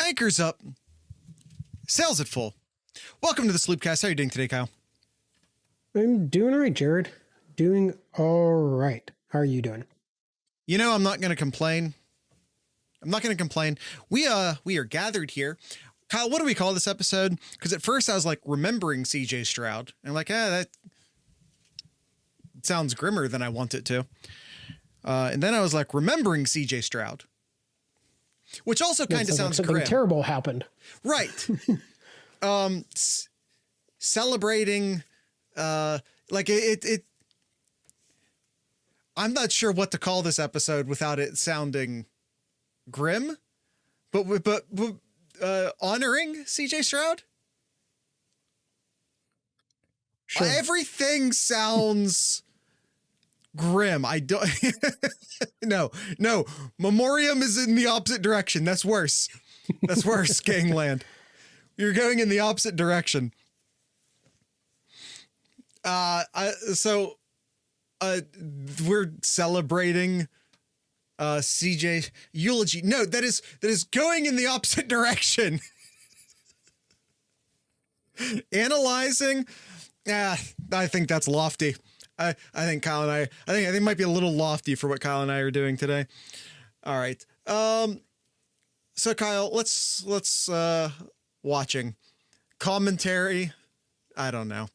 Anchors up. Sails at full. Welcome to the Sloopcast. How are you doing today, Kyle? I'm doing all right, Jared. Doing all right. How are you doing? You know, I'm not going to complain. We are gathered here. Kyle, what do we call this episode? Because at first I was like remembering CJ Stroud. And I'm like, that sounds grimmer than I want it to. And then I was like, remembering CJ Stroud. Which also kind of sounds something grim. Terrible happened. Right. Celebrating, like it. I'm not sure what to call this episode without it sounding grim, but honoring CJ Stroud. Sure. Everything sounds grim. I don't. No. Memoriam is in the opposite direction. That's worse. Gangland. You're going in the opposite direction. We're celebrating CJ eulogy. No, that is going in the opposite direction. Analyzing. I think that's lofty. I think Kyle and I think it might be a little lofty for what Kyle and I are doing today. All right. So Kyle, let's watching commentary. I don't know.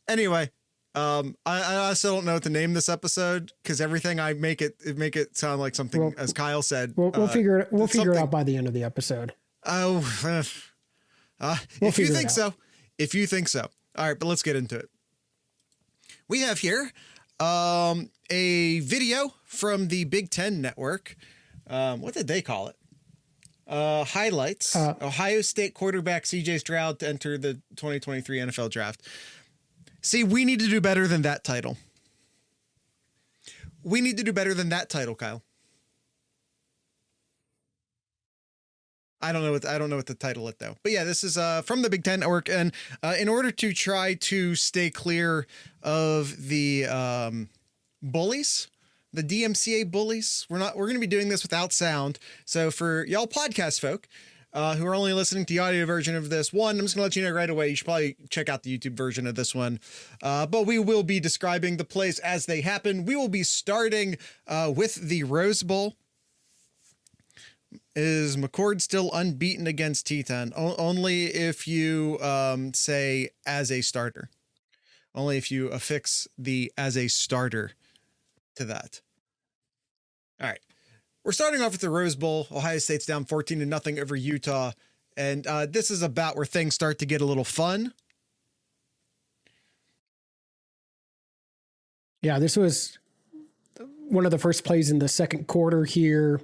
Anyway, I also don't know what to name this episode because everything I make it sound like something, as Kyle said. We'll figure it out by the end of the episode. Oh, if you think so. All right, but let's get into it. We have here a video from the Big Ten Network. What did they call it? Highlights. Ohio State quarterback CJ Stroud to enter the 2023 NFL Draft. See, we need to do better than that title. Kyle. I don't know what the title is though. But yeah, this is from the Big Ten Network, and in order to try to stay clear of the bullies, the DMCA bullies, we're going to be doing this without sound. So for y'all podcast folk who are only listening to the audio version of this one, I'm just going to let you know right away. You should probably check out the YouTube version of this one. But we will be describing the plays as they happen. We will be starting with the Rose Bowl. Is McCord still unbeaten against Teton? Only if you say as a starter. Only if you affix the as a starter to that. All right. We're starting off with the Rose Bowl. Ohio State's down 14-0 over Utah. And this is about where things start to get a little fun. Yeah, this was one of the first plays in the second quarter here.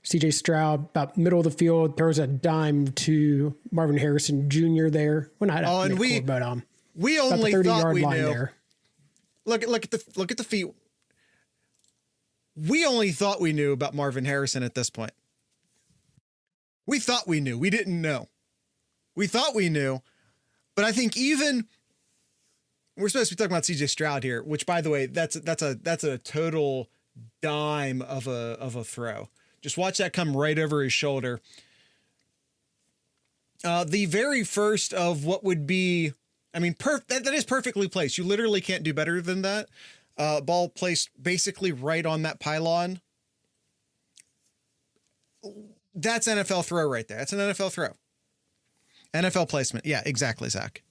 CJ Stroud, about middle of the field, throws a dime to Marvin Harrison Jr. there. Well, not and we only thought we knew. There. Look at the feet. We only thought we knew about Marvin Harrison at this point. We thought we knew. We didn't know. We thought we knew, but I think even we're supposed to be talking about CJ Stroud here, which, by the way, that's a total dime of a throw. Just watch that come right over his shoulder. The very first of what would be, I mean, that is perfectly placed. You literally can't do better than that. Ball placed basically right on that pylon. That's NFL throw right there. That's an NFL throw. NFL placement. Yeah, exactly, Zach.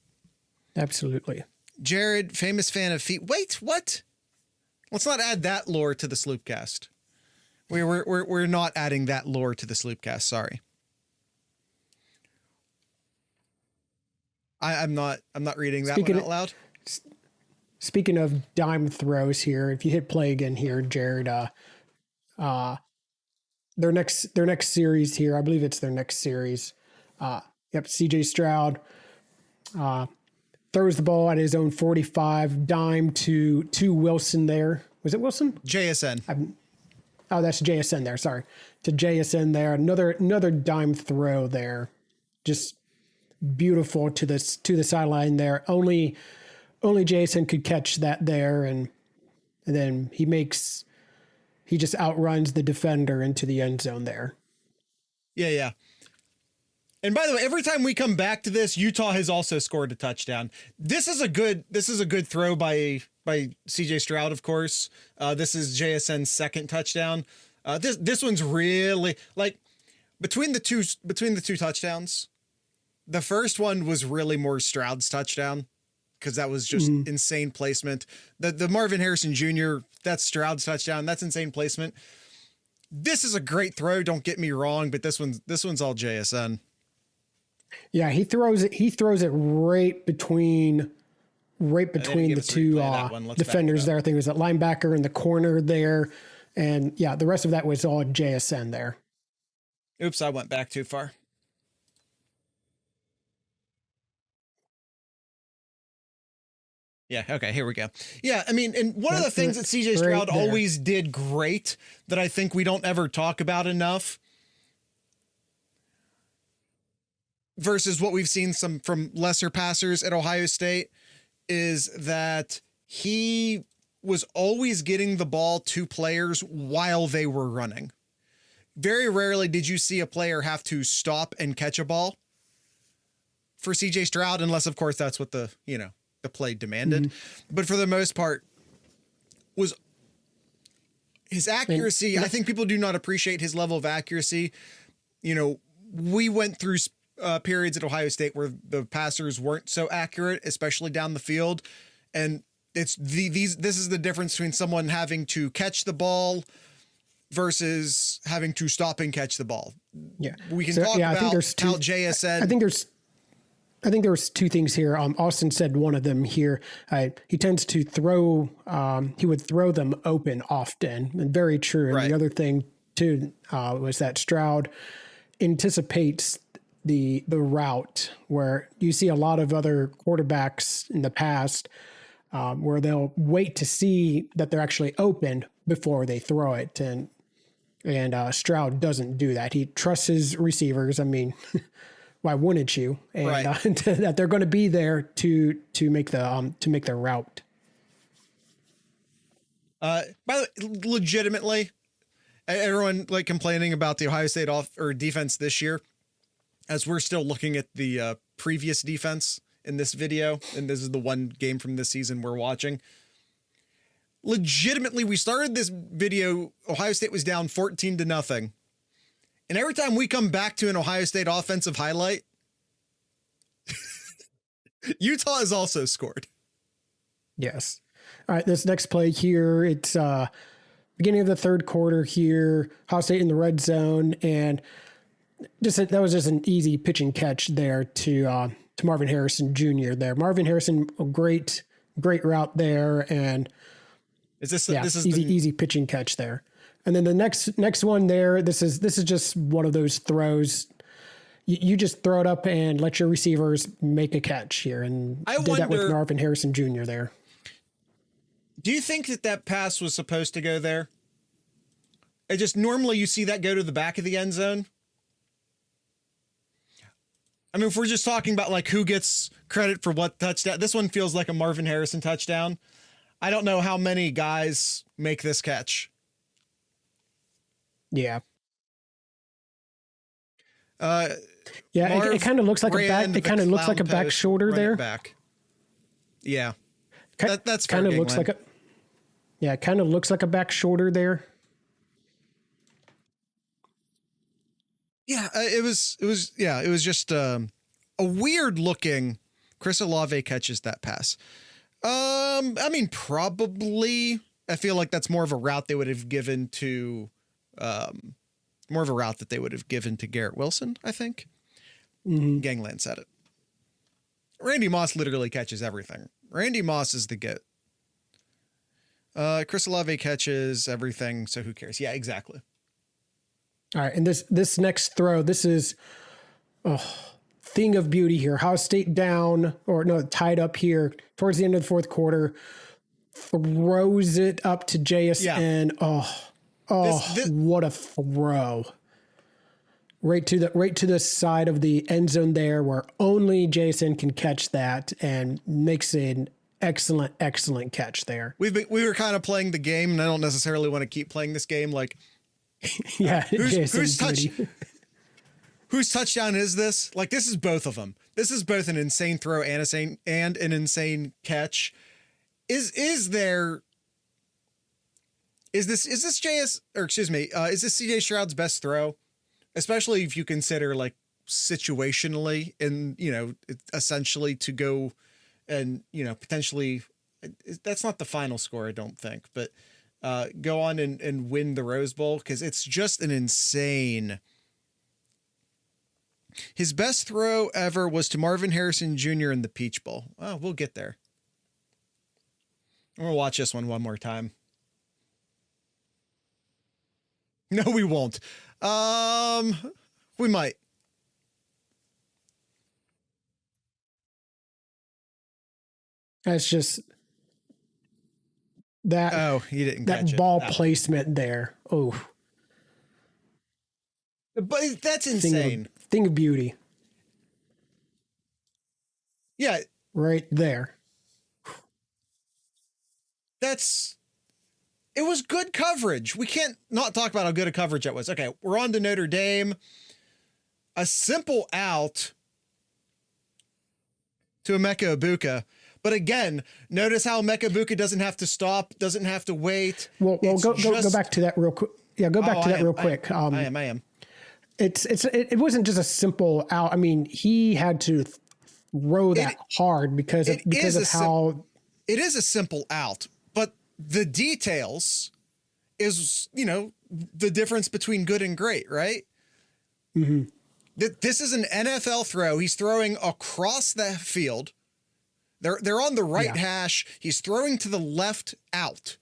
Absolutely. Jared, famous fan of feet. Wait, what? Let's not add that lore to the Sloopcast. We're not adding that lore to the Sloopcast. Sorry. I'm not reading that one out loud. Speaking of dime throws here, if you hit play again here, Jared, their next series here, I believe it's their next series. CJ Stroud throws the ball at his own 45, dime to Wilson there. Was it Wilson? JSN. That's JSN there. Sorry. To JSN there. Another dime throw there. Just beautiful to the sideline there. Only JSN could catch that there, and then he just outruns the defender into the end zone there. Yeah. And by the way, every time we come back to this, Utah has also scored a touchdown. This is a good throw by CJ Stroud, of course. This is JSN's second touchdown. This one's really like between the two touchdowns. The first one was really more Stroud's touchdown because that was just insane placement. The Marvin Harrison Jr., that's Stroud's touchdown. That's insane placement. This is a great throw. Don't get me wrong, but this one's all JSN. Yeah, he throws it right between the two defenders there. I think it was that linebacker in the corner there. And yeah, the rest of that was all JSN there. Oops, I went back too far. Yeah, okay, here we go. Yeah, I mean, and one of the things that CJ Stroud always did great that I think we don't ever talk about enough versus what we've seen from lesser passers at Ohio State is that he was always getting the ball to players while they were running. Very rarely did you see a player have to stop and catch a ball for CJ Stroud, unless of course that's what the play demanded. But for the most part, was his accuracy. I think people do not appreciate his level of accuracy. We went through periods at Ohio State where the passers weren't so accurate, especially down the field. And this is the difference between someone having to catch the ball versus having to stop and catch the ball. Yeah. We can talk about how JSN. I think there was two things here. Austin said one of them here. He tends to throw, he would throw them open often, and very true. And the other thing too was that Stroud anticipates the route, where you see a lot of other quarterbacks in the past where they'll wait to see that they're actually open before they throw it. And Stroud doesn't do that. He trusts his receivers. I mean, why wouldn't you? And that they're going to be there to make their route. By the way, legitimately, everyone like complaining about the Ohio State defense this year, as we're still looking at the previous defense in this video, and this is the one game from this season we're watching. Legitimately, we started this video, Ohio State was down 14-0. And every time we come back to an Ohio State offensive highlight, Utah has also scored. Yes. All right, this next play here, it's beginning of the third quarter here, Ohio State in the red zone, and that was just an easy pitch and catch there to Marvin Harrison Jr. there. Marvin Harrison, a great route there, and this is easy pitch and catch there. And then the next one there, this is just one of those throws. You just throw it up and let your receivers make a catch here, and did that with Marvin Harrison Jr. there. Do you think that pass was supposed to go there? It just normally you see that go to the back of the end zone. I mean, if we're just talking about like who gets credit for what touchdown, this one feels like a Marvin Harrison touchdown. I don't know how many guys make this catch. Yeah. It kind of looks like a back. It kind of looks like a back shoulder there. Back. Yeah. That's kind of looks like a. Yeah, it kind of looks like a back shoulder there. Yeah, it was just a weird looking. Chris Olave catches that pass. I mean, probably. I feel like that's more of a route they would have given to, more of a route that they would have given to Garrett Wilson, I think. Gangland said it. Randy Moss literally catches everything. Randy Moss is the GOAT. Chris Olave catches everything, so who cares? Yeah, exactly. All right, and this next throw, this is thing of beauty here. Ohio State tied up here towards the end of the fourth quarter, throws it up to JSN. Yeah. What a throw! Right to the side of the end zone there, where only JSN can catch that, and makes an excellent catch there. We were kind of playing the game, and I don't necessarily want to keep playing this game. Like, yeah, who's Whose touchdown is this? Like, this is both of them. This is both an insane throw and an insane catch. Is this CJ Stroud's best throw? Especially if you consider, like, situationally and, you know, essentially to go and, you know, potentially, that's not the final score, I don't think, but go on and win the Rose Bowl, because it's just an insane. His best throw ever was to Marvin Harrison Jr. in the Peach Bowl. Oh, we'll get there. I'm going to watch this one more time. No, we won't. We might. That's just that. Oh, he didn't catch that ball it. placement there. Oh, but that's insane. Thing of beauty. Yeah. Right there. It was good coverage. We can't not talk about how good a coverage that was. Okay, we're on to Notre Dame. A simple out to Emeka Egbuka. But again, notice how Emeka Egbuka doesn't have to stop, doesn't have to wait. Well, go back to that real quick. Yeah, go back to that real quick. I am. It wasn't just a simple out. I mean, he had to throw that hard because of how. It is a simple out, but the details is, you know, the difference between good and great, right? Mm-hmm. This is an NFL throw. He's throwing across the field. They're on the right hash. He's throwing to the left out.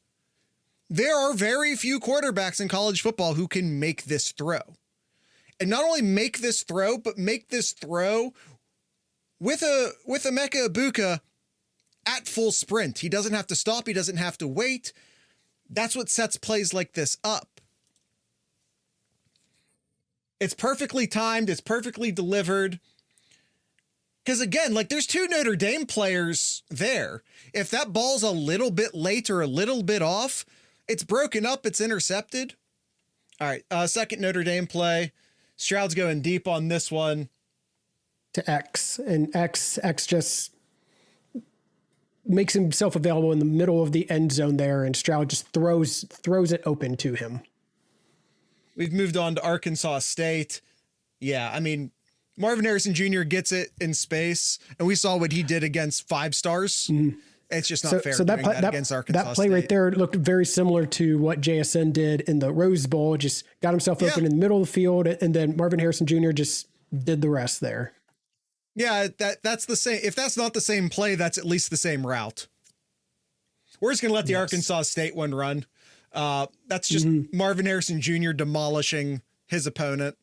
There are very few quarterbacks in college football who can make this throw. And not only make this throw, but make this throw with Emeka Egbuka at full sprint. He doesn't have to stop. He doesn't have to wait. That's what sets plays like this up. It's perfectly timed. It's perfectly delivered. Because again, like, there's two Notre Dame players there. If that ball's a little bit late or a little bit off, it's broken up. It's intercepted. All right. Second Notre Dame play. Stroud's going deep on this one. To X, and X just makes himself available in the middle of the end zone there, and Stroud just throws it open to him. We've moved on to Arkansas State. Yeah, I mean, Marvin Harrison Jr. gets it in space, and we saw what he did against 5 stars. Mm-hmm. It's just not fair. So that against Arkansas that play State. right there looked very similar to what JSN did in the Rose Bowl. Just got himself open in the middle of the field, and then Marvin Harrison Jr. just did the rest there. Yeah, that's the same. If that's not the same play, that's at least the same route. We're just going to let the Arkansas State one run. That's just Marvin Harrison Jr. demolishing his opponent.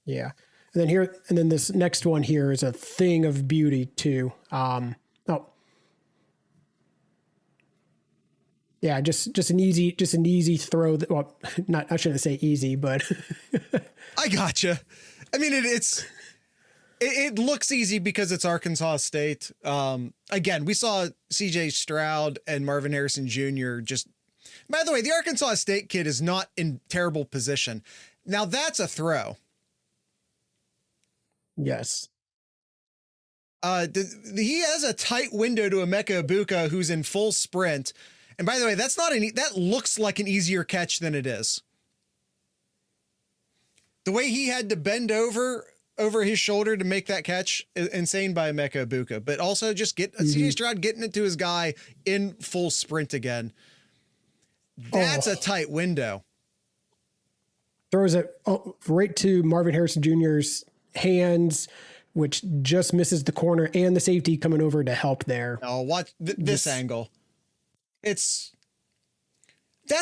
Yeah. And then this next one here is a thing of beauty too. Yeah, just an easy throw. I shouldn't say easy, but I gotcha. I mean, it looks easy because it's Arkansas State. Again, we saw CJ Stroud and Marvin Harrison Jr. By the way, the Arkansas State kid is not in terrible position. Now that's a throw. Yes. He has a tight window to Emeka Egbuka, who's in full sprint. And by the way, that looks like an easier catch than it is. The way he had to bend over his shoulder to make that catch, insane by Emeka Egbuka. But also just CJ Stroud getting it to his guy in full sprint again. That's a tight window. Throws it right to Marvin Harrison Jr.'s hands, which just misses the corner and the safety coming over to help there. Oh, watch this angle. That's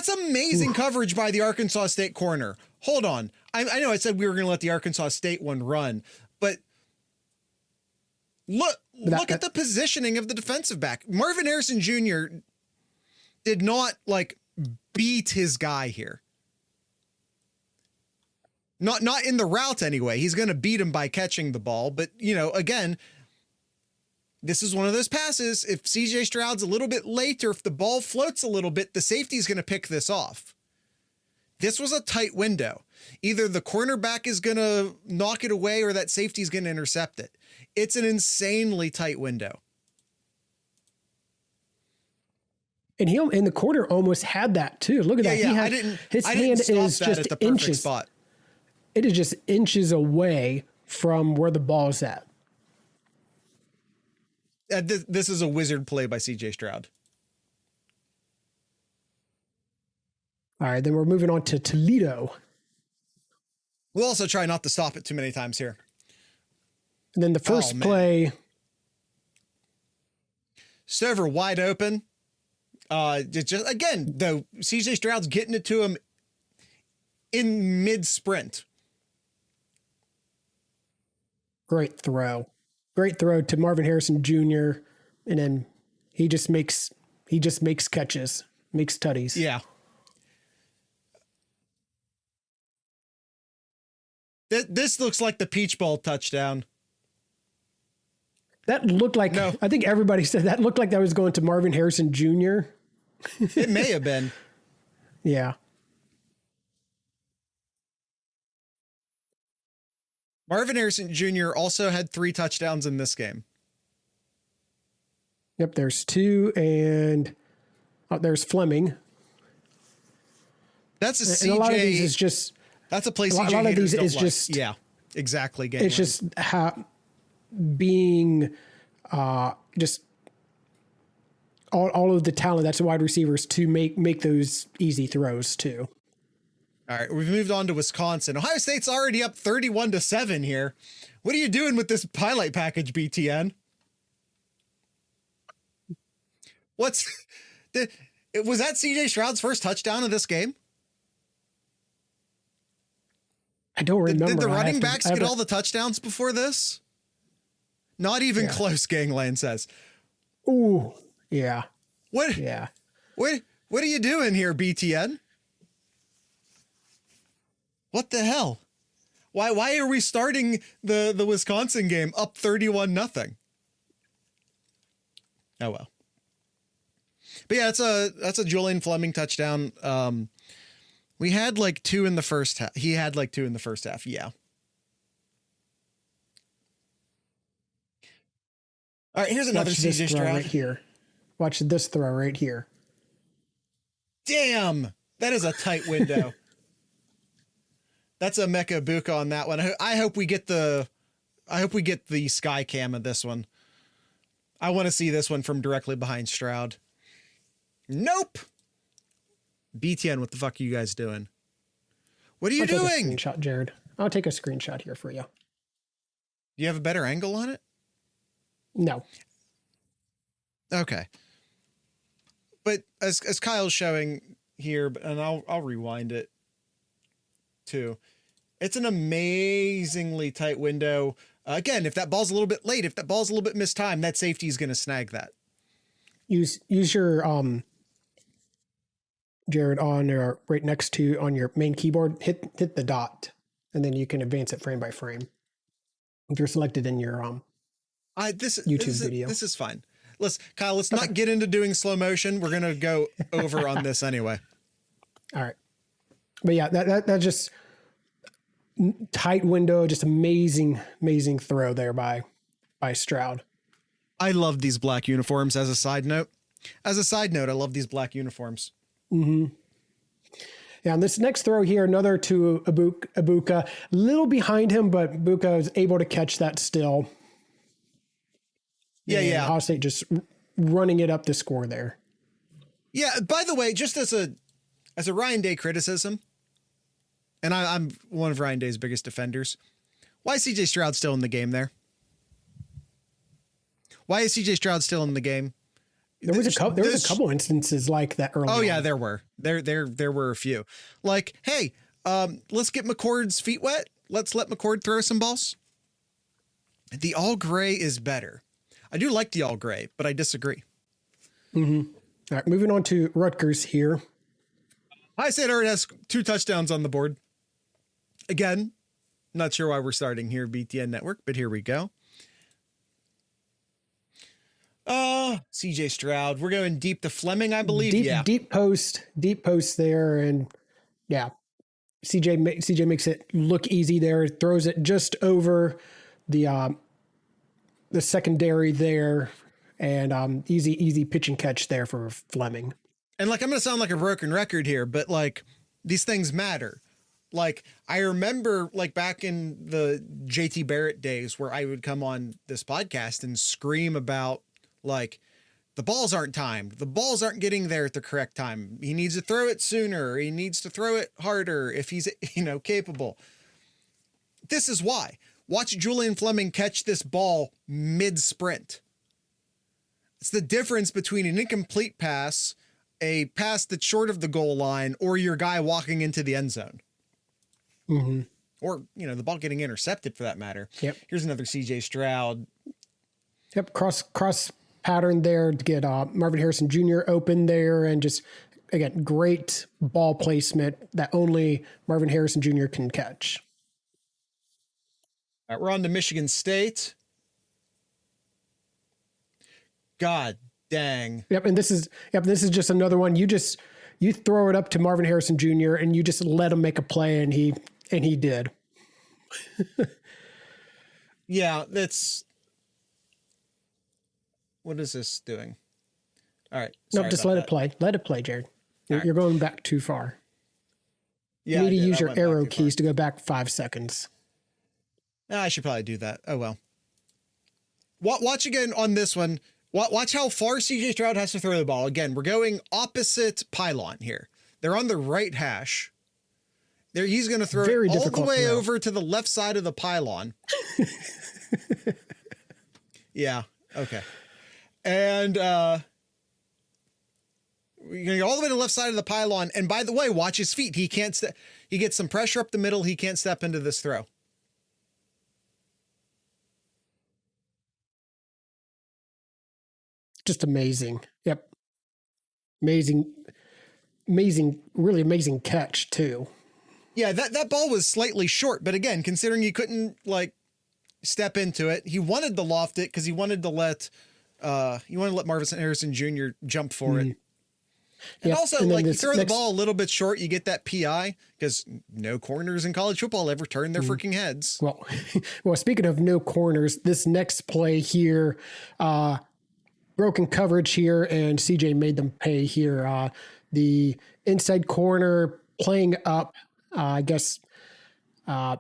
amazing coverage by the Arkansas State corner. Hold on. I know I said we were going to let the Arkansas State one run, but look at the positioning of the defensive back. Marvin Harrison Jr. did not beat his guy here. Not in the route anyway. He's going to beat him by catching the ball. But, again, this is one of those passes. If CJ Stroud's a little bit late or if the ball floats a little bit, the safety is going to pick this off. This was a tight window. Either the cornerback is going to knock it away or that safety is going to intercept it. It's an insanely tight window. And the quarter almost had that too. Look at that. Yeah, His hand is just inches. Spot. It is just inches away from where the ball is at. This is a wizard play by CJ Stroud. All right, then we're moving on to Toledo. We'll also try not to stop it too many times here. And then the first play. Stover wide open. It's just, again, though, CJ Stroud's getting it to him in mid-sprint. Great throw to Marvin Harrison Jr. And then he just makes catches, makes tutties. Yeah. This looks like the Peach Bowl touchdown. That looked like, no. I think everybody said that looked like that was going to Marvin Harrison Jr. It may have been. Yeah. Marvin Harrison Jr. also had 3 touchdowns in this game. Yep, there's 2, and there's Fleming. That's a CJ. And a lot of these is just. That's a place. A lot of these is just. Yeah, exactly. It's just being just all of the talent that's wide receivers to make those easy throws too. All right, we've moved on to Wisconsin. Ohio State's already up 31-7 here. What are you doing with this highlight package, BTN? Was that CJ Stroud's first touchdown of this game? I don't remember. Did the running backs get all the touchdowns before this? Not even close, Gangland says. Ooh, yeah. What? Yeah. What are you doing here, BTN? What the hell? Why are we starting the Wisconsin game up 31-0? Oh well. But yeah, that's a Julian Fleming touchdown. We had like 2 in the first half. He had like 2 in the first half. Yeah. All right, here's another CJ Stroud right here. Watch this throw right here. Damn, that is a tight window. That's a Mecha Buka on that one. I hope we get the sky cam of this one. I want to see this one from directly behind Stroud. Nope. BTN, what the fuck are you guys doing? What are you doing? Take a screenshot, Jared. I'll take a screenshot here for you. Do you have a better angle on it? No. Okay. But as Kyle's showing here, and I'll rewind it too. It's an amazingly tight window. Again, if that ball's a little bit late, if that ball's a little bit mistimed, that safety is going to snag that. Use your Jared, on your right next to on your main keyboard, hit the dot, and then you can advance it frame by frame. If you're selected in your YouTube video. This is fine. Kyle, let's not get into doing slow motion. We're gonna go over on this anyway. All right. But yeah, that just tight window, just amazing throw there by Stroud. I love these black uniforms as a side note. I love these black uniforms. Mm-hmm. Yeah, and this next throw here, another to Ibuka, a little behind him, but Ibuka is able to catch that still. Yeah. Ohio State just running it up the score there. Yeah, by the way, just as a Ryan Day criticism, and I'm one of Ryan Day's biggest defenders, why is CJ Stroud still in the game there? Why is CJ Stroud still in the game? There was a couple instances like that early. Oh yeah, there were. There were a few. Like, hey, let's get McCord's feet wet. Let's let McCord throw some balls. The all gray is better. I do like the all gray, but I disagree. Mm-hmm. All right, moving on to Rutgers here. Ohio State already has 2 touchdowns on the board. Again, not sure why we're starting here, BTN Network, but here we go. CJ Stroud. We're going deep to Fleming, I believe. Deep post there, and yeah, CJ makes it look easy there, throws it just over the secondary there, and easy pitch and catch there for Fleming. And like, I'm going to sound like a broken record here, but like, these things matter. Like, I remember like back in the JT Barrett days where I would come on this podcast and scream about like, the balls aren't timed. The balls aren't getting there at the correct time. He needs to throw it sooner. He needs to throw it harder if he's, capable. This is why. Watch Julian Fleming catch this ball mid-sprint. It's the difference between an incomplete pass, a pass that's short of the goal line, or your guy walking into the end zone. Mm-hmm. Or, the ball getting intercepted for that matter. Yep. Here's another CJ Stroud. Yep. Cross pattern there to get Marvin Harrison Jr. open there, and just, again, great ball placement that only Marvin Harrison Jr. can catch. All right, we're on to Michigan State. God dang. Yep. And this is just another one. You throw it up to Marvin Harrison Jr. and you just let him make a play, and he did. Yeah, what is this doing? All right. No, just let it play. Let it play, Jared. You're going back too far. Yeah, you need to use your arrow keys to go back 5 seconds. I should probably do that. Oh, well. Watch again on this one. Watch how far CJ Stroud has to throw the ball. Again, we're going opposite pylon here. They're on the right hash. He's going to throw it all the way over to the left side of the pylon. Yeah. Okay. And we're going to go all the way to the left side of the pylon. And by the way, watch his feet. He can't step. He gets some pressure up the middle. He can't step into this throw. Just amazing. Yep. Amazing, really amazing catch too. Yeah, that ball was slightly short, but again, considering he couldn't like step into it, he wanted to loft it because he wanted to let Marvin Harrison Jr. jump for it. And yep. also, and like, you throw the ball a little bit short, you get that PI, because no corners in college football ever turn their freaking heads. Well, speaking of no corners, this next play here, broken coverage here, and CJ made them pay here. The inside corner playing up, I guess. I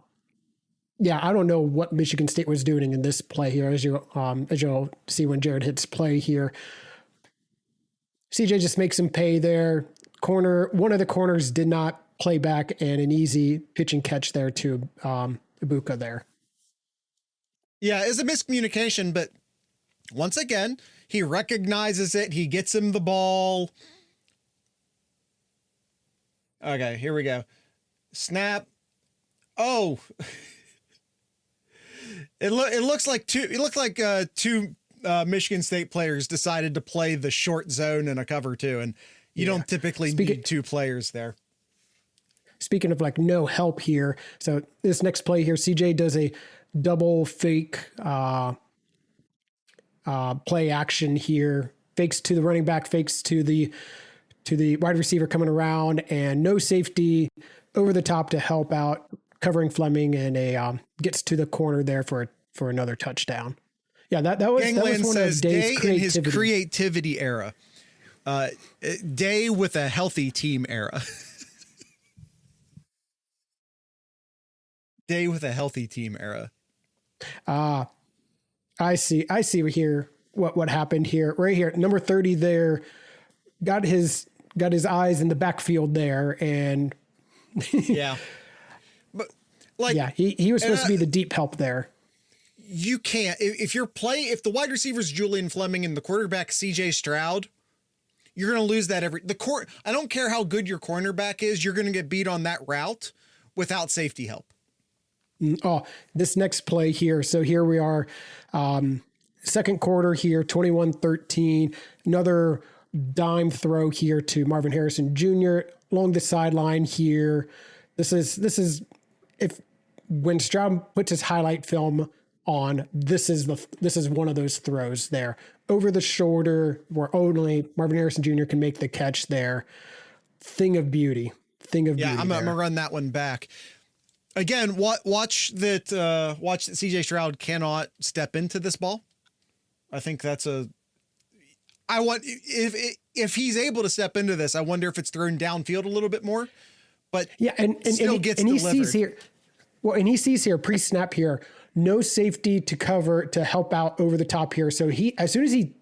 don't know what Michigan State was doing in this play here, as you'll see when Jared hits play here. CJ just makes him pay there. One of the corners did not play back, and an easy pitch and catch there to Ibuka there. Yeah, it's a miscommunication, but once again, he recognizes it. He gets him the ball. Okay, here we go. Snap. Oh, it looks like two Michigan State players decided to play the short zone in a cover two, and you don't typically need two players there. Speaking of like no help here, so this next play here, CJ does a double fake play action here, fakes to the running back, fakes to the wide receiver coming around, and no safety over the top to help out covering Fleming, and gets to the corner there for another touchdown. Yeah, that was one of Day's creativity. In his creativity era. Day with a healthy team era. Day with a healthy team era. I see here what happened here. Right here, number 30 there, got his eyes in the backfield there, and yeah. But like, yeah, he was supposed to be the deep help there. You can't, if the wide receiver's Julian Fleming and the quarterback CJ Stroud, you're going to lose that I don't care how good your cornerback is, you're going to get beat on that route without safety help. Oh, this next play here. So here we are, second quarter here, 21-13, another dime throw here to Marvin Harrison Jr. along the sideline here. This is when Stroud puts his highlight film on, this is one of those throws there over the shoulder where only Marvin Harrison Jr. can make the catch there. Thing of beauty thing of Yeah, beauty I'm there. gonna run that one back. Again, watch that CJ Stroud cannot step into this ball. I think that's I want if he's able to step into this, I wonder if it's thrown downfield a little bit more. But Yeah, and still gets he delivered. sees here. Well, and he sees here pre-snap here, no safety to cover to help out over the top here. So he as soon as he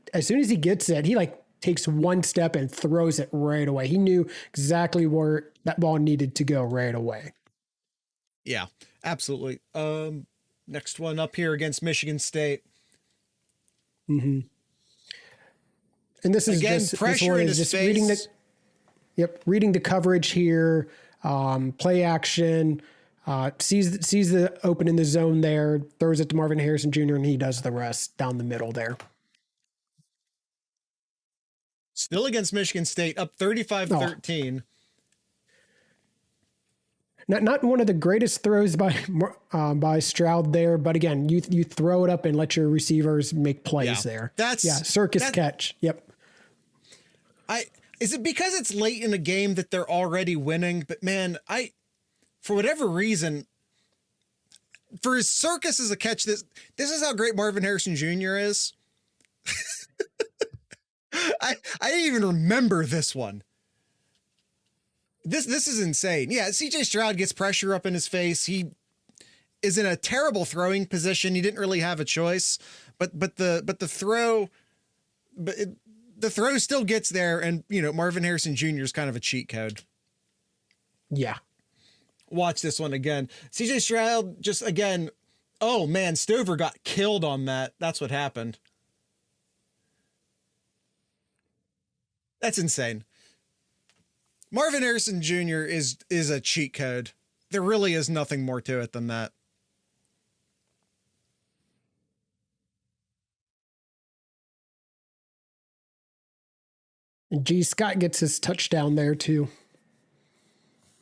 gets it, he like takes one step and throws it right away. He knew exactly where that ball needed to go right away. Yeah, absolutely. Next one up here against Michigan State. Mm-hmm. And this is again just, pressure this one in is his just face. reading the coverage here, play action, sees the open in the zone there, throws it to Marvin Harrison Jr. and he does the rest down the middle there. Still against Michigan State, up 35-13. Not one of the greatest throws by Stroud there, but again, you throw it up and let your receivers make plays there. Circus catch. Yep. Is it because it's late in the game that they're already winning? But man, for whatever reason, for his circus as a catch, this is how great Marvin Harrison Jr. is. I didn't even remember this one. This is insane. Yeah, CJ Stroud gets pressure up in his face. He is in a terrible throwing position. He didn't really have a choice, but the throw still gets there, and Marvin Harrison Jr. is kind of a cheat code. Yeah. Watch this one again. CJ Stroud just again. Oh man, Stover got killed on that. That's what happened. That's insane. Marvin Harrison Jr. is a cheat code. There really is nothing more to it than that. And G. Scott gets his touchdown there too.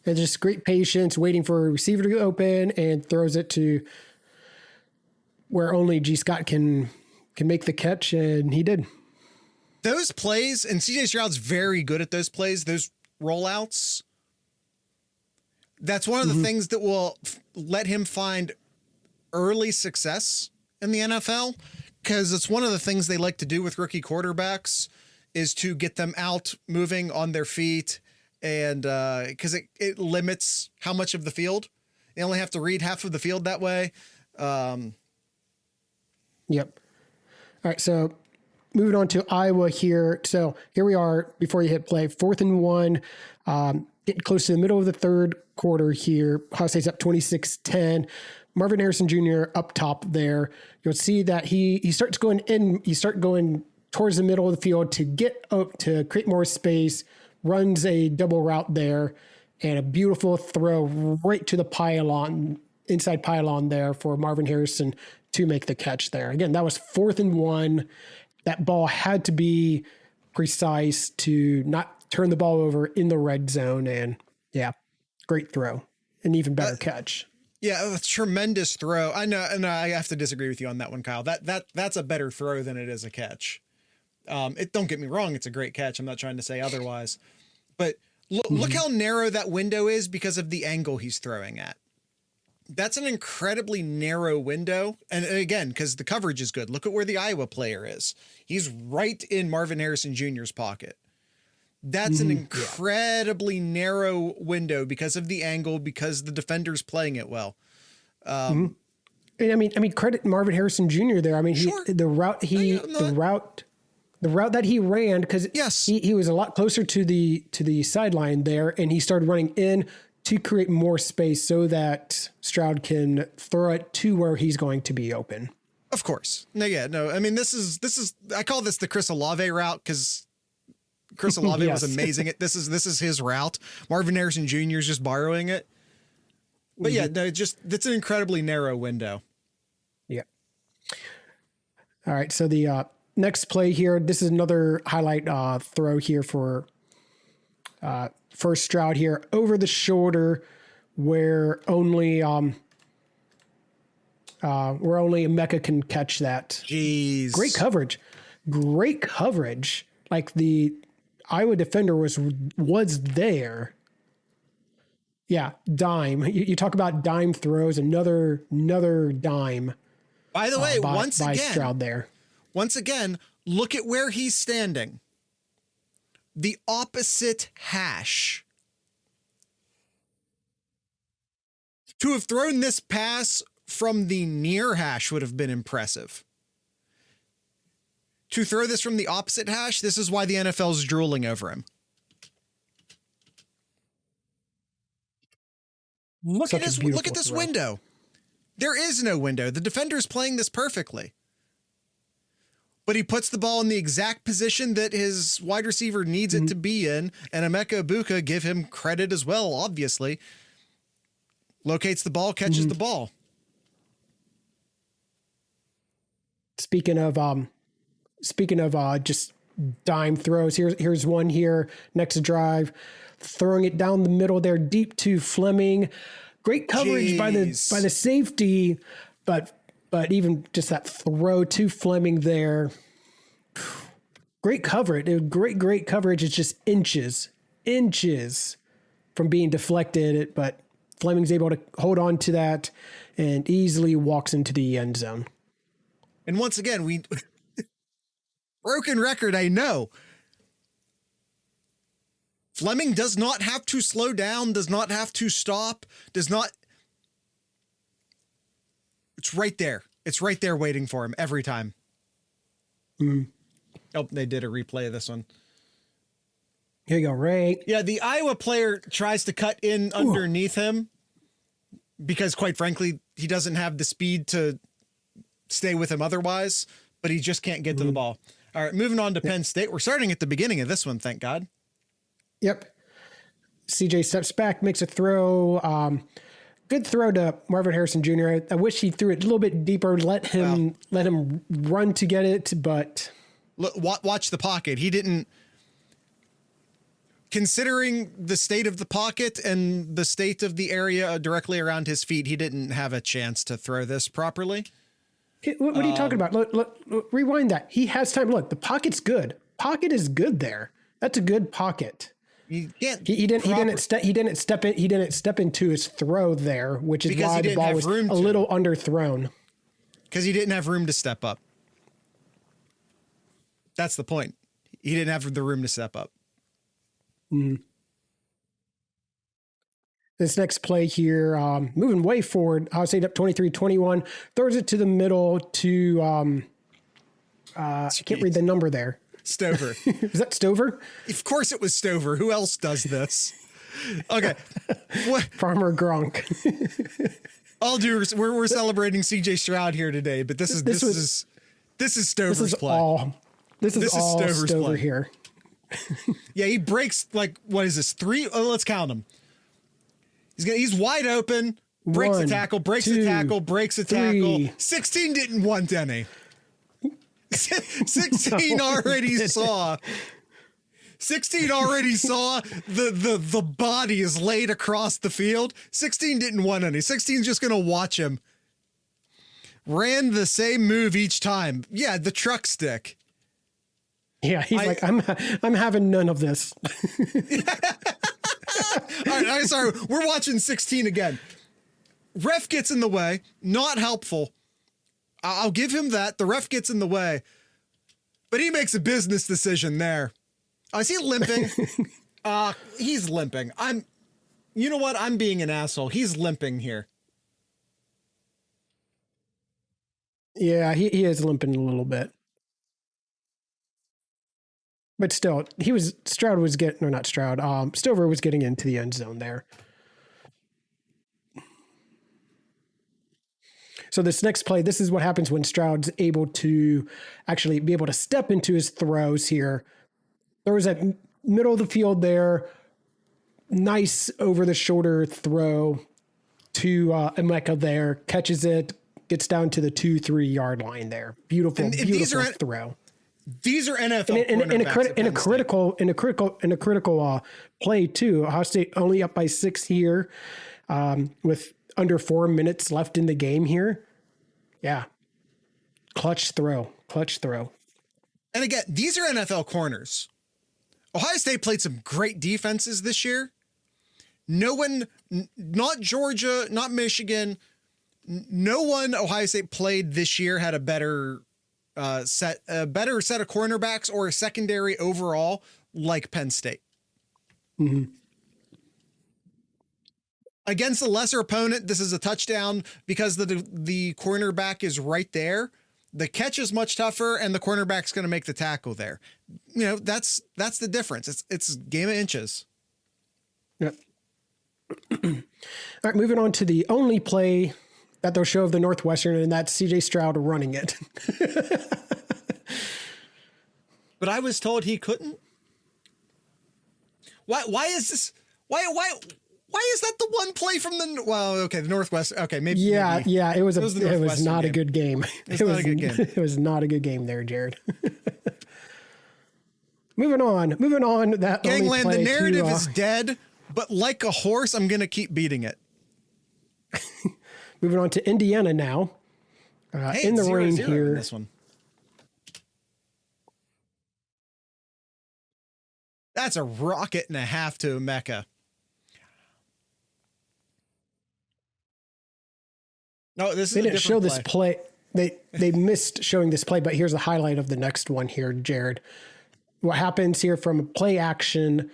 And just great patience, waiting for a receiver to open and throws it to where only G. Scott can make the catch, and he did. Those plays, and CJ Stroud's very good at those plays, those rollouts. That's one of the things that will let him find early success in the NFL, because it's one of the things they like to do with rookie quarterbacks is to get them out moving on their feet, and because it limits how much of the field. They only have to read half of the field that way. Yep. All right, so moving on to Iowa here. So here we are before you hit play, 4th and 1, getting close to the middle of the third quarter here. Ohio State's up 26-10. Marvin Harrison Jr. up top there. You'll see that he starts going in. You start going towards the middle of the field to get up to create more space, runs a double route there, and a beautiful throw right to the pylon, inside pylon there for Marvin Harrison to make the catch there. Again, that was 4th and 1. That ball had to be precise to not turn the ball over in the red zone. And yeah, great throw. An even better catch. Yeah, a tremendous throw. I know, and I have to disagree with you on that one, Kyle. That's a better throw than it is a catch. Don't get me wrong, it's a great catch. I'm not trying to say otherwise. But look how narrow that window is because of the angle he's throwing at. That's an incredibly narrow window. And again, because the coverage is good. Look at where the Iowa player is. He's right in Marvin Harrison Jr.'s pocket. That's an incredibly narrow window because of the angle, because the defender's playing it well. And I mean, credit Marvin Harrison Jr. there. I mean, the route that he ran, because he was a lot closer to the sideline there, and he started running in to create more space so that Stroud can throw it to where he's going to be open. Of course. No. I mean, this is I call this the Chris Olave route because Chris Olave was amazing. This is his route. Marvin Harrison Jr. is just borrowing it. But that's an incredibly narrow window. Yeah. All right. So the next play here, this is another highlight throw here for Stroud here over the shoulder, where only Mecca can catch that. Jeez. Great coverage. Like the Iowa defender was there. Yeah, dime. You talk about dime throws, another dime. By the way, by Stroud there. Once again, look at where he's standing. The opposite hash. To have thrown this pass from the near hash would have been impressive. To throw this from the opposite hash, this is why the NFL is drooling over him. Look at this window. There is no window. The defender's playing this perfectly. But he puts the ball in the exact position that his wide receiver needs it to be in, and Emeka Egbuka, give him credit as well, obviously, locates the ball, catches the ball. Speaking of just dime throws, here's one here, next drive, throwing it down the middle there, deep to Fleming. Great coverage by the safety, but even just that throw to Fleming there, great coverage. Great coverage. It's just inches from being deflected, but Fleming's able to hold on to that and easily walks into the end zone. And once again, we broken record, I know. Fleming does not have to slow down, does not have to stop, It's right there. It's right there waiting for him every time. Oh, they did a replay of this one. Here you go, Ray. Yeah, the Iowa player tries to cut in underneath him because, quite frankly, he doesn't have the speed to stay with him otherwise, but he just can't get to the ball. All right, moving on to Penn State. We're starting at the beginning of this one, thank God. Yep. CJ steps back, makes a throw. Good throw to Marvin Harrison Jr. I wish he threw it a little bit deeper, let him run to get it, but... Look, watch the pocket. He didn't... Considering the state of the pocket and the state of the area directly around his feet, he didn't have a chance to throw this properly. What are you talking about? Look, rewind that. He has time. Look, the pocket's good. Pocket is good there. That's a good pocket. He didn't step into his throw there, which is why the ball was a little underthrown. Because he didn't have room to step up. That's the point. He didn't have the room to step up. This next play here, moving way forward, Ohio State up 23-21, throws it to the middle to, I can't read the number there. Stover. Is that Stover? Of course it was Stover. Who else does this? Okay. Farmer Gronk. We're celebrating CJ Stroud here today, but this is Stover's play. This is all Stover's Stover play here. Yeah, he breaks what is this? 3? Oh, let's count them. He's wide open, breaks a tackle, breaks a tackle, breaks a tackle. 16 didn't want any. 16 already saw. 16 already saw the body is laid across the field. 16 didn't want any. 16's just gonna watch him. Ran the same move each time. Yeah, the truck stick. Yeah, he's like, I'm having none of this. All right, sorry. We're watching 16 again. Ref gets in the way. Not helpful. I'll give him that. The ref gets in the way. But he makes a business decision there. Is he limping? He's limping. You know what? I'm being an asshole. He's limping here. Yeah, he is limping a little bit. But still, Stover was getting into the end zone there. So this next play, this is what happens when Stroud's able to actually be able to step into his throws here. Throws at middle of the field there. Nice over the shoulder throw to Emeka there. Catches it, gets down to the 2-3 yard line there. Beautiful throw. These are NFL in a critical play too. Ohio State only up by 6 here, with under 4 minutes left in the game here. Yeah, clutch throw. And again, these are NFL corners. Ohio State played some great defenses this year. No one, not Georgia, not Michigan, no one Ohio State played this year had a better set of cornerbacks or a secondary overall like Penn State. Mm-hmm. Against a lesser opponent, this is a touchdown because the cornerback is right there. The catch is much tougher, and the cornerback's going to make the tackle there. You know, that's the difference. It's game of inches. Yep. All right, moving on to the only play that they'll show of the Northwestern, and that's CJ Stroud running it. But I was told he couldn't. Why is this? Why is that the one play from the? Well, okay, the Northwest. Okay, maybe. Yeah. It was not game. A good game. It was not a good game. It was not a good game there, Jared. Moving on. That Gangland, the narrative is dead, but like a horse, I'm gonna keep beating it. Moving on to Indiana now. Hey, in the rain 0-0 here. in this one. That's a rocket and a half to Mecca. No, this is They didn't show play. this play. They missed showing this play, but here's a highlight of the next one here, Jared. What happens here from play action,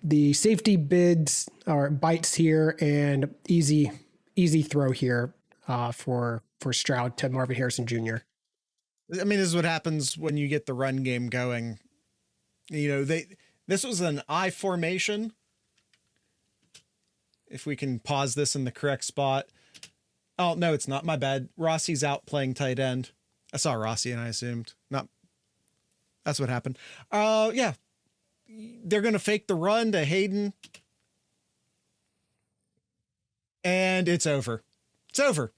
the safety bites here, and easy throw here for Stroud to Marvin Harrison Jr. I mean, this is what happens when you get the run game going. You know, this was an I formation. If we can pause this in the correct spot. Oh, no, it's not. My bad. Rossi's out playing tight end. I saw Rossi and I assumed. Not. That's what happened. Yeah. They're going to fake the run to Hayden. And it's over. It's over.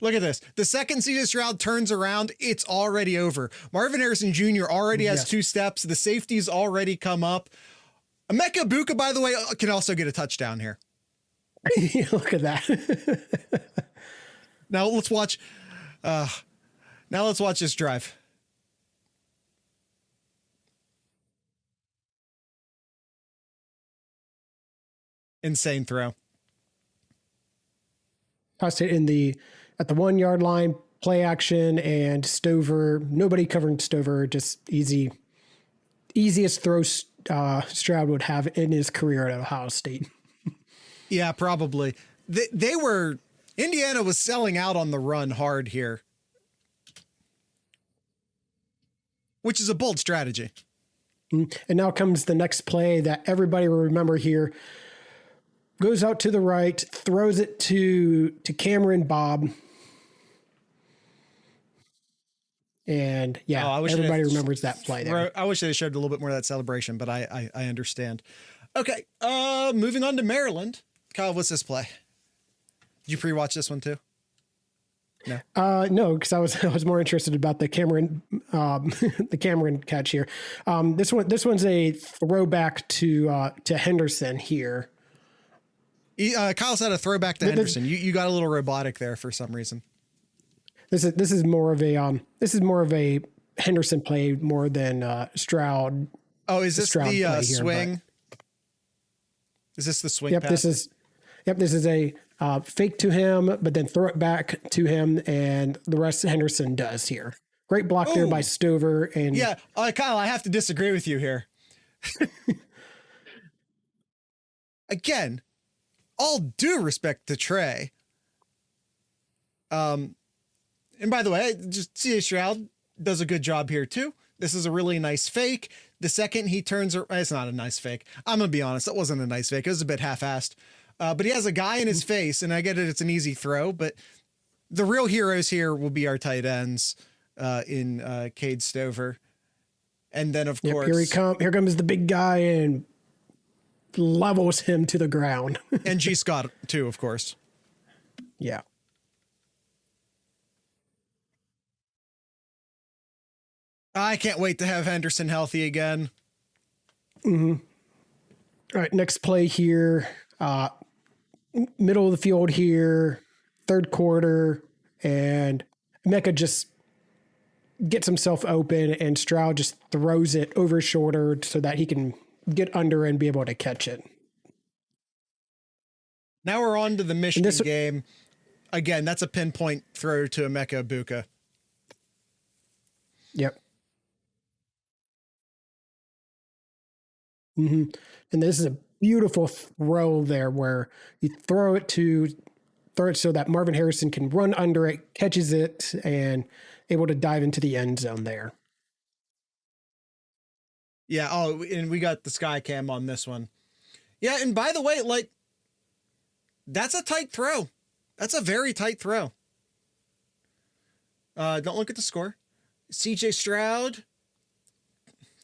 Look at this. The second CJ Stroud turns around, it's already over. Marvin Harrison Jr. already has 2 steps. The safety's already come up. Emeka Buka, by the way, can also get a touchdown here. Look at that. Now let's watch this drive. Insane throw. Tossed it at the 1 yard line, play action, and Stover. Nobody covering Stover. Just easiest throw Stroud would have in his career at Ohio State. Yeah, probably. Indiana was selling out on the run hard here, which is a bold strategy. And now comes the next play that everybody will remember here. Goes out to the right, throws it to Cameron Bob. And everybody remembers that play there. I wish they showed a little bit more of that celebration, but I understand. Okay, moving on to Maryland. Kyle, what's this play? Did you pre-watch this one too? No. No, because I was more interested about the Cameron catch here. This one's a throwback to Henderson here. Kyle said a throwback to Henderson. You got a little robotic there for some reason. This is more of a Henderson play more than Stroud. Oh, is this the swing? Is this the swing? Yep, pass? This is a fake to him, but then throw it back to him, and the rest Henderson does here. Great block there by Stover. And yeah, Kyle, I have to disagree with you here. Again, all due respect to Trey. And by the way, just CJ Stroud does a good job here too. This is a really nice fake. The second he turns, it's not a nice fake. I'm going to be honest. That wasn't a nice fake. It was a bit half-assed. But he has a guy in his face, and I get it. It's an easy throw, but the real heroes here will be our tight ends in Cade Stover. And then, of course, here comes the big guy and levels him to the ground. And G. Scott, too, of course. Yeah. I can't wait to have Henderson healthy again. Mm-hmm. All right, next play here. Middle of the field here, third quarter, and Mecca just gets himself open, and Stroud just throws it over his shoulder so that he can get under and be able to catch it. Now we're on to the Michigan this- game. Again, that's a pinpoint throw to Emeka Egbuka. Yep. Mm-hmm. And this is a beautiful throw there where you throw it so that Marvin Harrison can run under it, catches it, and able to dive into the end zone there. Yeah. Oh, and we got the sky cam on this one. Yeah. And by the way, like, that's a tight throw. That's a very tight throw. Don't look at the score. CJ Stroud.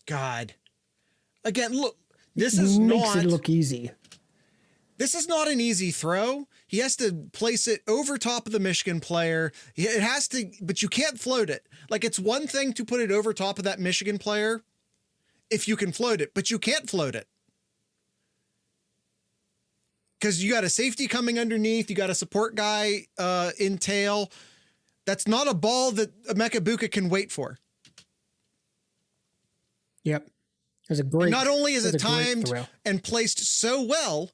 God. Again, look, this is makes it look easy. This is not an easy throw. He has to place it over top of the Michigan player. It has to, but you can't float it. Like, it's one thing to put it over top of that Michigan player if you can float it, but you can't float it. Because you got a safety coming underneath. You got a support guy in tail. That's not a ball that Emeka Egbuka can wait for. Yep. It was a great. And not only is it timed throw. and placed so well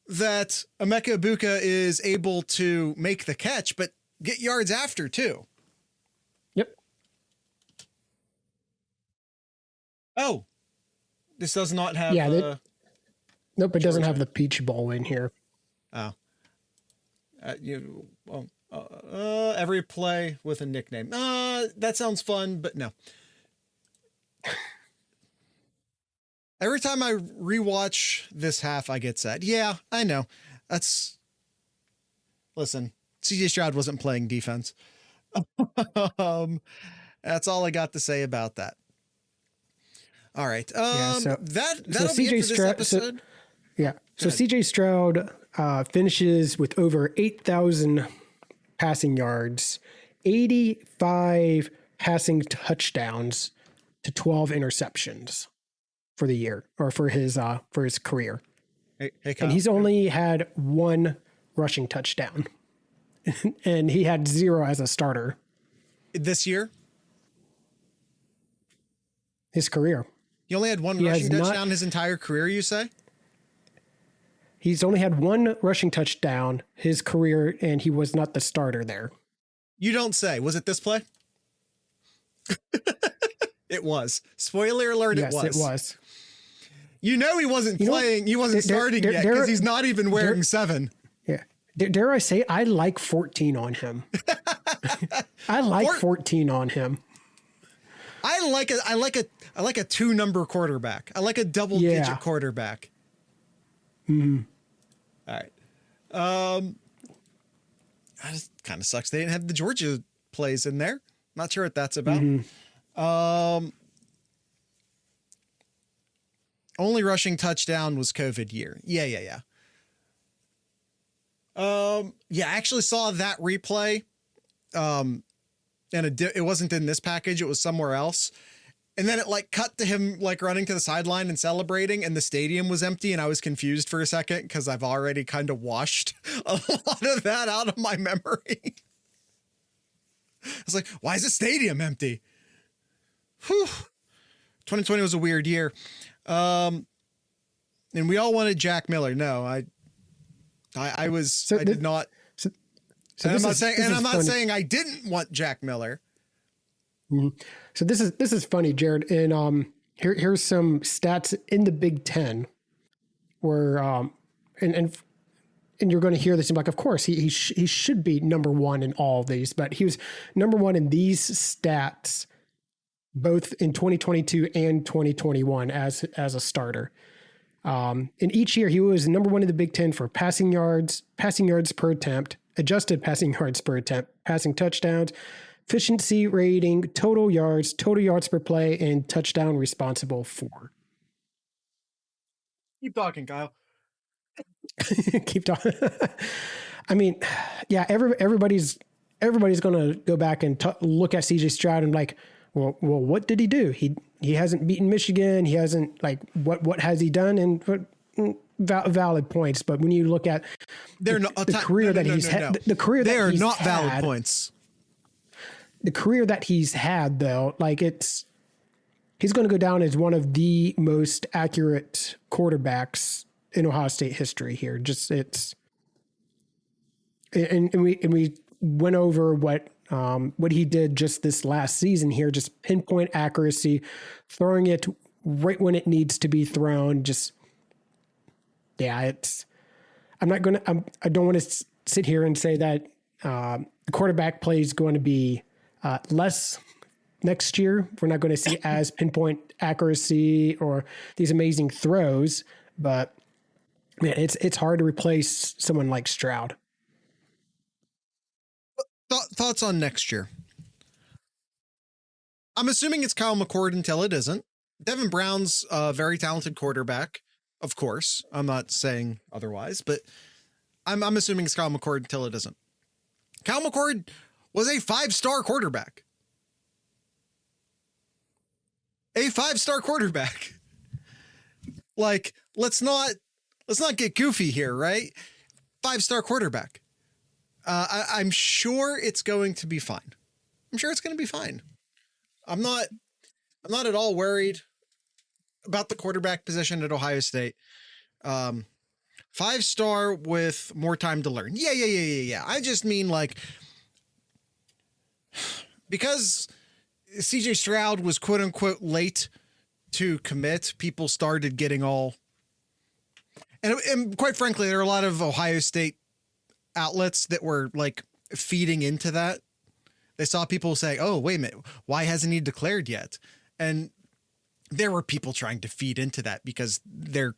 that Emeka Egbuka is able to make the catch, but get yards after too. Yep. Oh, this does not have. Yeah. Nope, it doesn't have the Peach Bowl in here. Oh. Every play with a nickname. That sounds fun, but no. Every time I rewatch this half, I get sad. Yeah, I know. Listen, CJ Stroud wasn't playing defense. That's all I got to say about that. All right. That'll be it for this episode. So CJ Stroud finishes with over 8,000 passing yards, 85 passing touchdowns to 12 interceptions for the year, or for his career. Hey, Kyle. And he's only had one rushing touchdown, and he had 0 as a starter This year? his career. He only had one rushing touchdown his entire career, you say? He's only had one rushing touchdown his career, and he was not the starter there. You don't say. Was it this play? It was. Spoiler alert, Yes, it was. You know he wasn't playing. He wasn't starting yet because he's not even wearing 7. Yeah. Dare I say, I like 14 on him. I like 14 on him. I like a 2-number quarterback. I like a double-digit quarterback. Mm-hmm. All right. It kind of sucks they didn't have the Georgia plays in there. Not sure what that's about. Mm-hmm. Only rushing touchdown was COVID year. Yeah. I actually saw that replay. And it wasn't in this package. It was somewhere else. And then it cut to him running to the sideline and celebrating, and the stadium was empty. And I was confused for a second because I've already kind of washed a lot of that out of my memory. I was like, why is the stadium empty? Whew. 2020 was a weird year. And we all wanted Jack Miller. No, I did not. I'm not saying I didn't want Jack Miller. Mm-hmm. So this is funny, Jared. And here's some stats in the Big Ten, where and you're going to hear this and be like, of course he should be number one in all of these, but he was number one in these stats both in 2022 and 2021 as a starter. In each year, he was number one in the Big Ten for passing yards per attempt, adjusted passing yards per attempt, passing touchdowns, efficiency rating, total yards per play, and touchdown responsible for. Keep talking, Kyle. Keep talking. I mean, yeah, everybody's going to go back and look at CJ Stroud and like, well, what did he do? He hasn't beaten Michigan. He hasn't what has he done? And valid points. But when you look at the career that he's had, the career that they are he's not had, valid points. The career that he's had, though, he's going to go down as one of the most accurate quarterbacks in Ohio State history here. Just it's and we went over what he did just this last season here, just pinpoint accuracy, throwing it right when it needs to be thrown. Just, yeah, I don't want to sit here and say that the quarterback play is going to be less next year. We're not going to see as pinpoint accuracy or these amazing throws, but man, it's hard to replace someone like Stroud. Thoughts on next year? I'm assuming it's Kyle McCord until it isn't. Devin Brown's a very talented quarterback, of course. I'm not saying otherwise, but I'm assuming it's Kyle McCord until it isn't. Kyle McCord was a 5-star quarterback. A 5-star quarterback. Like, let's not get goofy here, right? 5-star quarterback. I'm sure it's going to be fine. I'm sure it's going to be fine. I'm not at all worried about the quarterback position at Ohio State. 5-star with more time to learn. Yeah. I just mean, like, because CJ Stroud was quote unquote late to commit, people started getting all, and quite frankly, there are a lot of Ohio State outlets that were like feeding into that. They saw people say, oh, wait a minute, why hasn't he declared yet? And there were people trying to feed into that because they're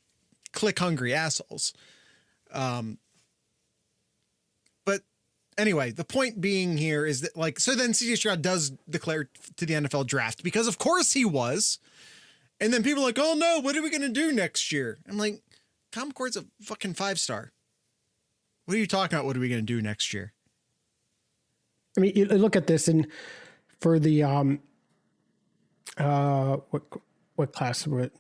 click hungry assholes. But anyway, the point being here is that, like, so then CJ Stroud does declare to the NFL draft because of course he was. And then people are like, oh no, what are we going to do next year? I'm like, Kyle McCord's a fucking 5-star. What are you talking about? What are we going to do next year? I mean, you look at this, and for the what class were it?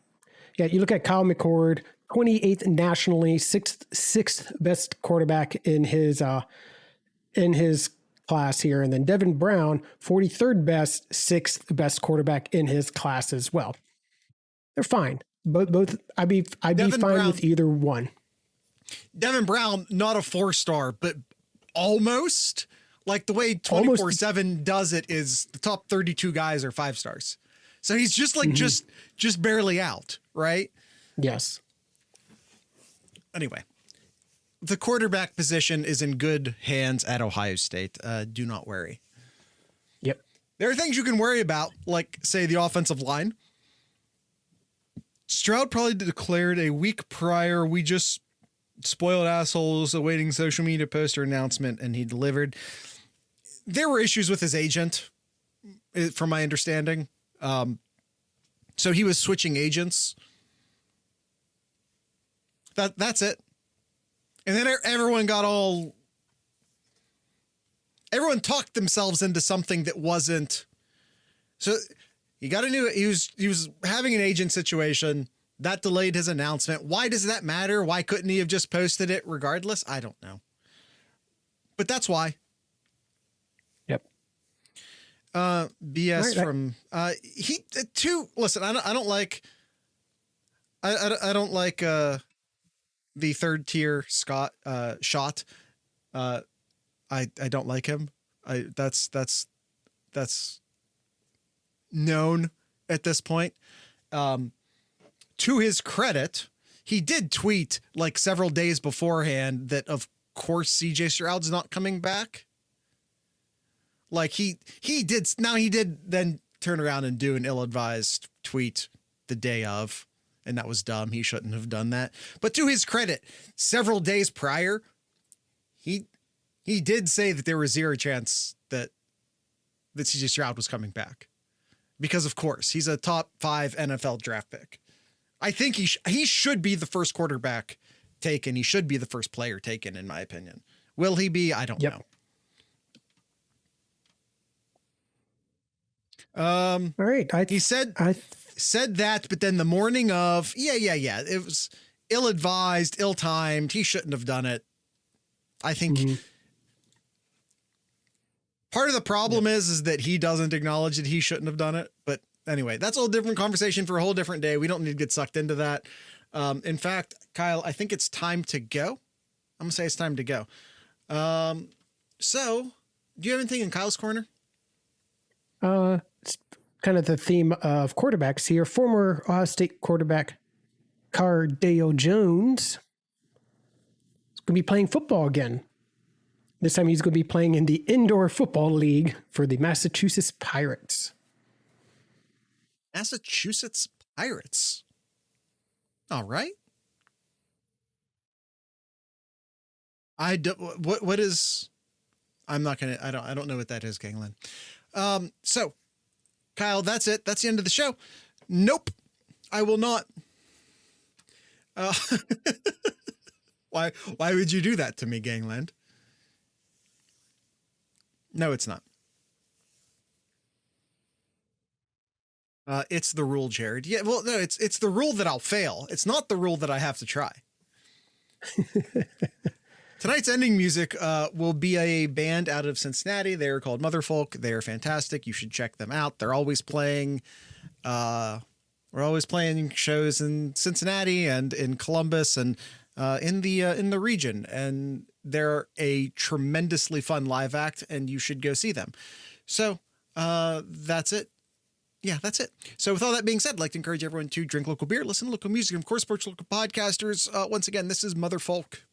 Yeah, you look at Kyle McCord, 28th nationally, sixth best quarterback in his class here, and then Devin Brown, 43rd best, 6th best quarterback in his class as well. They're fine. Both I'd be fine Brown, with either one. Devin Brown, not a 4-star, but almost. Like the way 24/7 does it is the top 32 guys are 5-stars. So he's just like just barely out, right? Yes. Anyway, the quarterback position is in good hands at Ohio State. Do not worry. Yep. There are things you can worry about, like, say, the offensive line. Stroud probably declared a week prior, we just spoiled assholes awaiting social media poster announcement, and he delivered. There were issues with his agent, from my understanding. So he was switching agents. That's it. And then everyone talked themselves into something that wasn't. So he was having an agent situation that delayed his announcement. Why does that matter? Why couldn't he have just posted it regardless? I don't know. But that's why. Yep. BS right, from listen, I don't like the third tier shot. I don't like him. That's known at this point. To his credit, he did tweet like several days beforehand that of course CJ Stroud's not coming back. Like he did then turn around and do an ill-advised tweet the day of, and that was dumb. He shouldn't have done that. But to his credit, several days prior, he did say that there was zero chance that CJ Stroud was coming back. Because of course, he's a top 5 NFL draft pick. I think he should be the first quarterback taken. He should be the first player taken, in my opinion. Will he be? I don't know. All right. He said that, but then the morning of, it was ill-advised, ill-timed. He shouldn't have done it. I think part of the problem is that he doesn't acknowledge that he shouldn't have done it. But anyway, that's a whole different conversation for a whole different day. We don't need to get sucked into that. In fact, Kyle, I think it's time to go. I'm gonna say it's time to go. So do you have anything in Kyle's corner? It's kind of the theme of quarterbacks here. Former Ohio State quarterback Cardale Jones is going to be playing football again. This time he's going to be playing in the Indoor Football League for the Massachusetts Pirates. Massachusetts Pirates. All right. What is, I'm not going to, I don't know what that is, Gangland. So Kyle, that's it. That's the end of the show. Nope. I will not. Why would you do that to me, Gangland? No, it's not. It's the rule, Jared. Yeah, well, no, it's the rule that I'll fail. It's not the rule that I have to try. Tonight's ending music will be a band out of Cincinnati. They're called MotherFolk. They're fantastic. You should check them out. They're always playing. We're always playing shows in Cincinnati and in Columbus and in the region. And they're a tremendously fun live act, and you should go see them. So that's it. Yeah, that's it. So with all that being said, I'd like to encourage everyone to drink local beer, listen to local music, and of course, support local podcasters. Once again, this is MotherFolk.